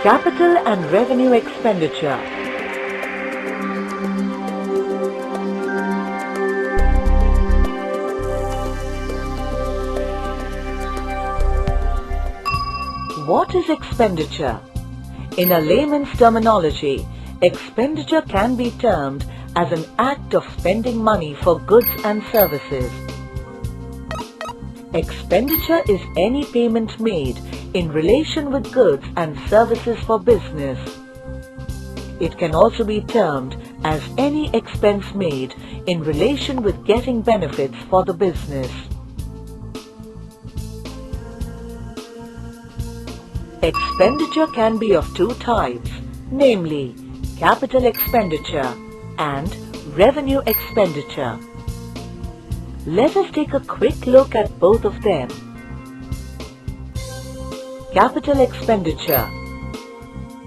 Capital and revenue expenditure. What is expenditure? In a layman's terminology, expenditure can be termed as an act of spending money for goods and services. Expenditure is any payment made in relation with goods and services for business. It can also be termed as any expense made in relation with getting benefits for the business. Expenditure can be of two types, namely capital expenditure and revenue expenditure. Let us take a quick look at both of them. Capital expenditure.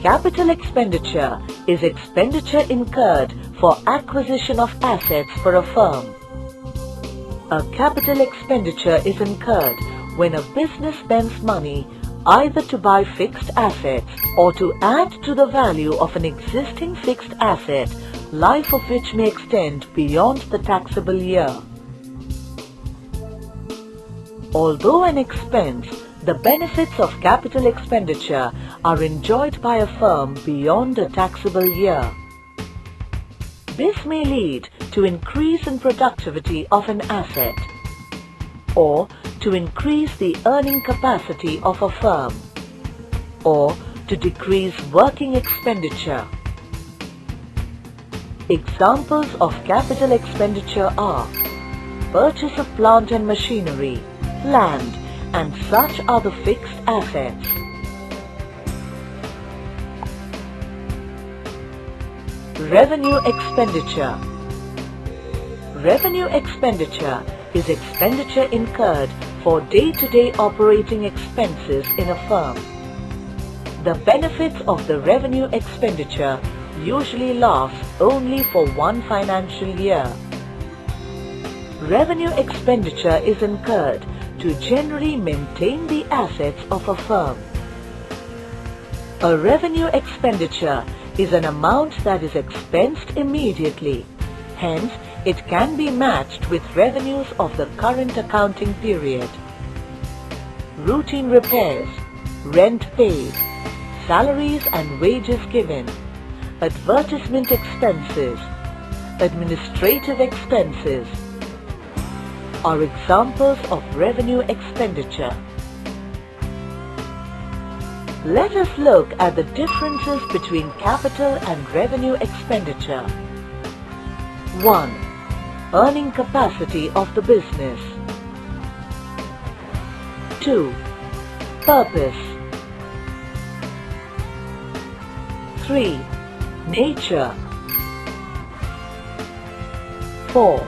Capital expenditure is expenditure incurred for acquisition of assets for a firm. A capital expenditure is incurred when a business spends money either to buy fixed assets or to add to the value of an existing fixed asset, life of which may extend beyond the taxable year. Although an expense, the benefits of capital expenditure are enjoyed by a firm beyond a taxable year. This may lead to increase in productivity of an asset, or to increase the earning capacity of a firm, or to decrease working expenditure. Examples of capital expenditure are purchase of plant and machinery, land, and such other fixed assets. Revenue expenditure. Revenue expenditure is expenditure incurred for day-to-day operating expenses in a firm. The benefits of the revenue expenditure usually last only for one financial year. Revenue expenditure is incurred to generally maintain the assets of a firm. A revenue expenditure is an amount that is expensed immediately. Hence, it can be matched with revenues of the current accounting period. Routine repairs, rent paid, salaries and wages given, advertisement expenses, administrative expenses are examples of revenue expenditure. Let us look at the differences between capital and revenue expenditure. 1. Earning capacity of the business. 2. Purpose. 3. Nature. 4.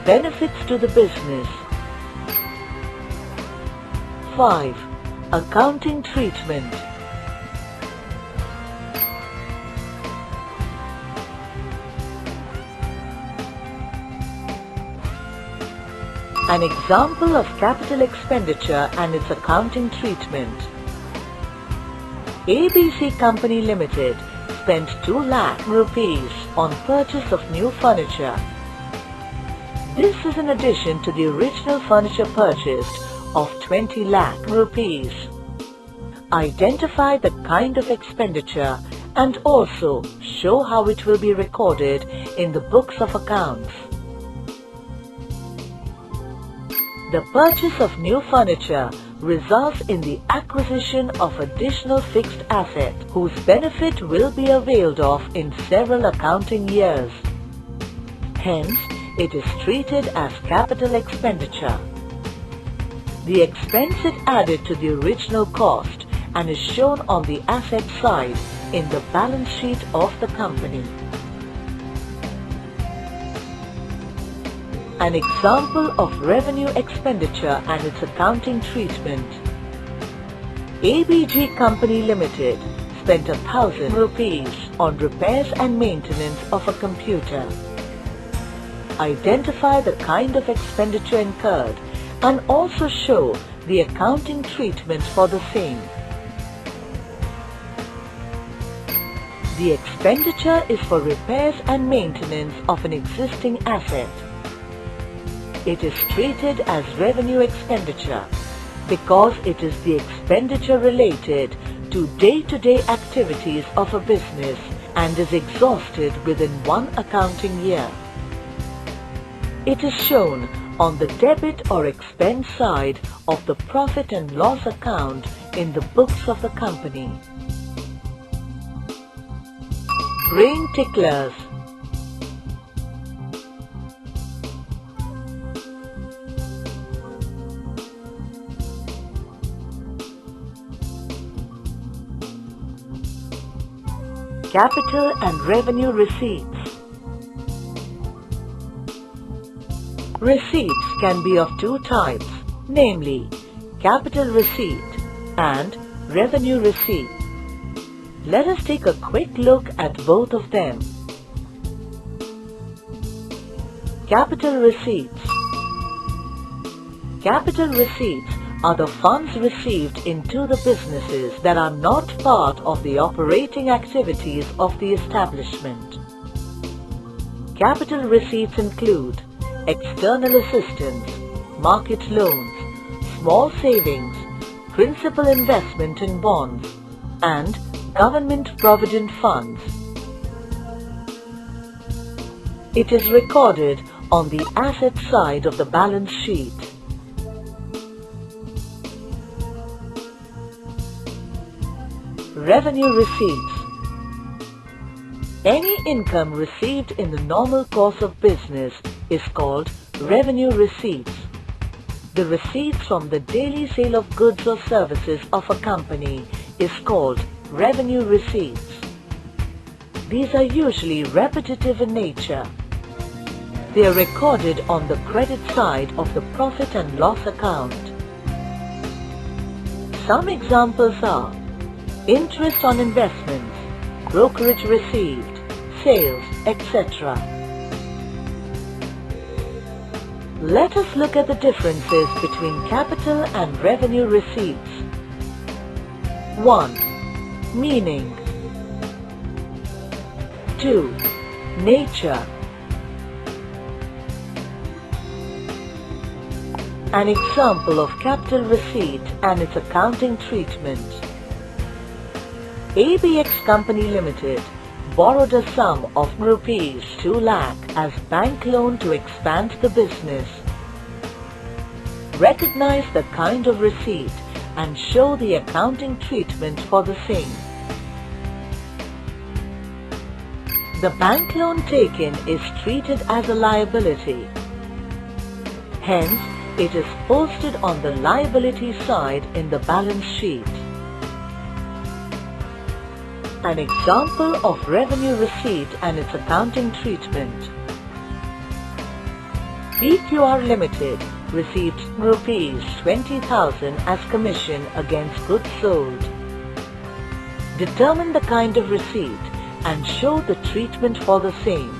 Benefits to the business. 5. Accounting treatment. An example of capital expenditure and its accounting treatment. ABC Company Limited spent 2 lakh rupees on purchase of new furniture. This is in addition to the original furniture purchased of 20 lakh rupees. Identify the kind of expenditure and also show how it will be recorded in the books of accounts. The purchase of new furniture results in the acquisition of additional fixed asset whose benefit will be availed of in several accounting years. Hence, it is treated as capital expenditure. The expense is added to the original cost and is shown on the asset side in the balance sheet of the company. An example of revenue expenditure and its accounting treatment. ABG Company Limited spent 1,000 rupees on repairs and maintenance of a computer. Identify the kind of expenditure incurred and also show the accounting treatment for the same. The expenditure is for repairs and maintenance of an existing asset. It is treated as revenue expenditure because it is the expenditure related to day-to-day activities of a business and is exhausted within one accounting year. It is shown on the debit or expense side of the profit and loss account in the books of the company. Brain ticklers. Capital and revenue receipts. Receipts can be of two types, namely capital receipt and revenue receipt. Let us take a quick look at both of them. Capital receipts. Capital receipts are the funds received into the businesses that are not part of the operating activities of the establishment. Capital receipts include external assistance, market loans, small savings, principal investment in bonds, and government provident funds. It is recorded on the asset side of the balance sheet. Revenue receipts. Any income received in the normal course of business is called revenue receipts. The receipts from the daily sale of goods or services of a company is called revenue receipts. These are usually repetitive in nature. They are recorded on the credit side of the profit and loss account. Some examples are interest on investments, brokerage received, sales, etc. Let us look at the differences between capital and revenue receipts. 1. Meaning. 2. Nature. An example of capital receipt and its accounting treatment. ABX Company Limited borrowed a sum of rupees 2 lakh as bank loan to expand the business. Recognize the kind of receipt and show the accounting treatment for the same. The bank loan taken is treated as a liability. Hence, it is posted on the liability side in the balance sheet. An example of revenue receipt and its accounting treatment. PQR Limited received rupees 20,000 as commission against goods sold. Determine the kind of receipt and show the treatment for the same.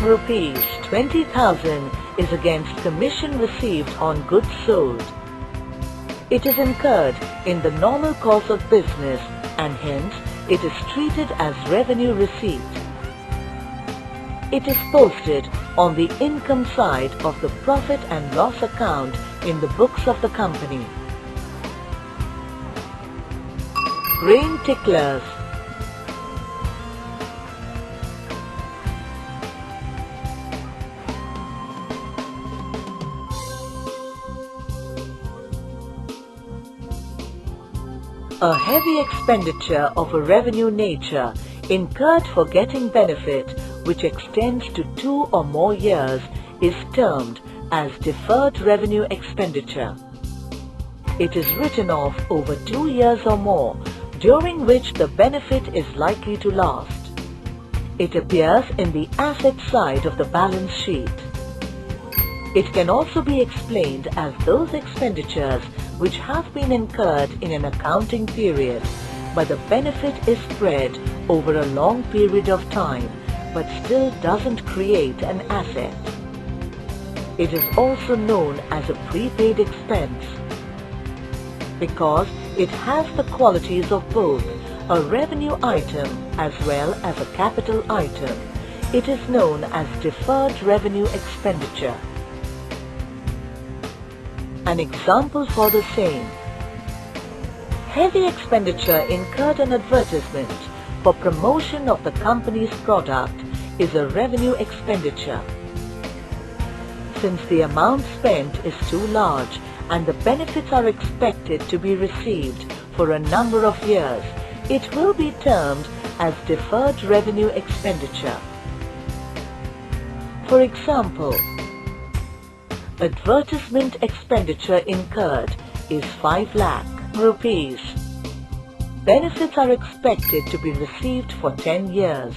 Rupees 20,000 is against commission received on goods sold. It is incurred in the normal course of business and hence it is treated as revenue receipt. It is posted on the income side of the profit and loss account in the books of the company. Brain ticklers. A heavy expenditure of a revenue nature incurred for getting benefit which extends to 2 or more years is termed as deferred revenue expenditure. It is written off over 2 years or more, during which the benefit is likely to last. It appears in the asset side of the balance sheet. It can also be explained as those expenditures which have been incurred in an accounting period, but the benefit is spread over a long period of time, but still doesn't create an asset. It is also known as a prepaid expense because it has the qualities of both a revenue item as well as a capital item. It is known as deferred revenue expenditure. An example for the same: heavy expenditure incurred on advertisement for promotion of the company's product is a revenue expenditure. Since the amount spent is too large and the benefits are expected to be received for a number of years, it will be termed as deferred revenue expenditure. For example, advertisement expenditure incurred is 5 lakh rupees. Benefits are expected to be received for 10 years.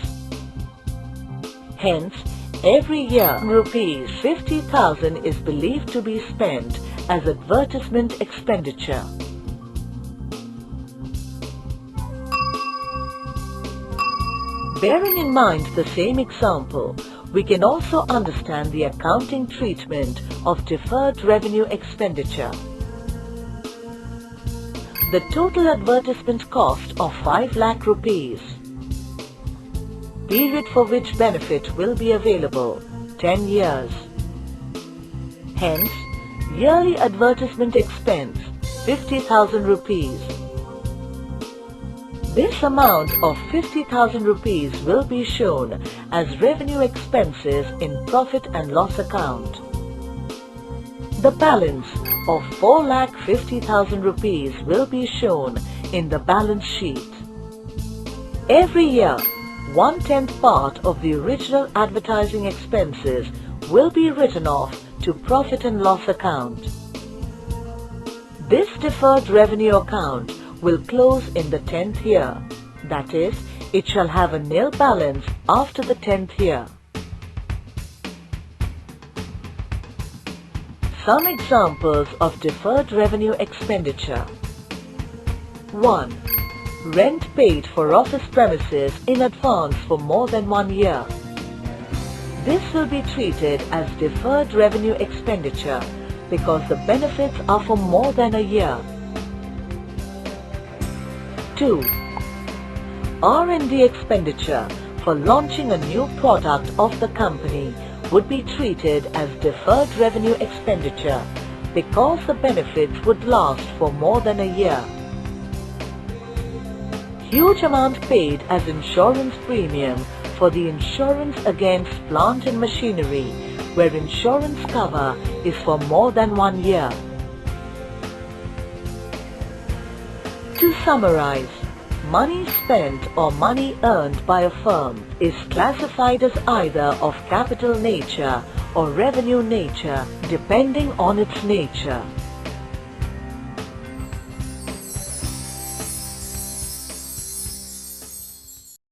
Hence, every year rupees 50,000 is believed to be spent as advertisement expenditure. Bearing in mind the same example, we can also understand the accounting treatment of deferred revenue expenditure. The total advertisement cost of 5 lakh rupees. Period for which benefit will be available, 10 years. Hence, yearly advertisement expense, 50,000 rupees. This amount of 50,000 rupees will be shown as revenue expenses in profit and loss account. The balance of 4,50,000 rupees will be shown in the balance sheet. Every year, 1/10 part of the original advertising expenses will be written off to profit and loss account. This deferred revenue account will close in the 10th year. That is, it shall have a nil balance after the 10th year. Some examples of deferred revenue expenditure. 1. Rent paid for office premises in advance for more than 1 year. This will be treated as deferred revenue expenditure because the benefits are for more than a year. 2. R&D expenditure for launching a new product of the company would be treated as deferred revenue expenditure because the benefits would last for more than a year. Huge amount paid as insurance premium for the insurance against plant and machinery, where insurance cover is for more than 1 year. To summarize, money spent or money earned by a firm is classified as either of capital nature or revenue nature depending on its nature.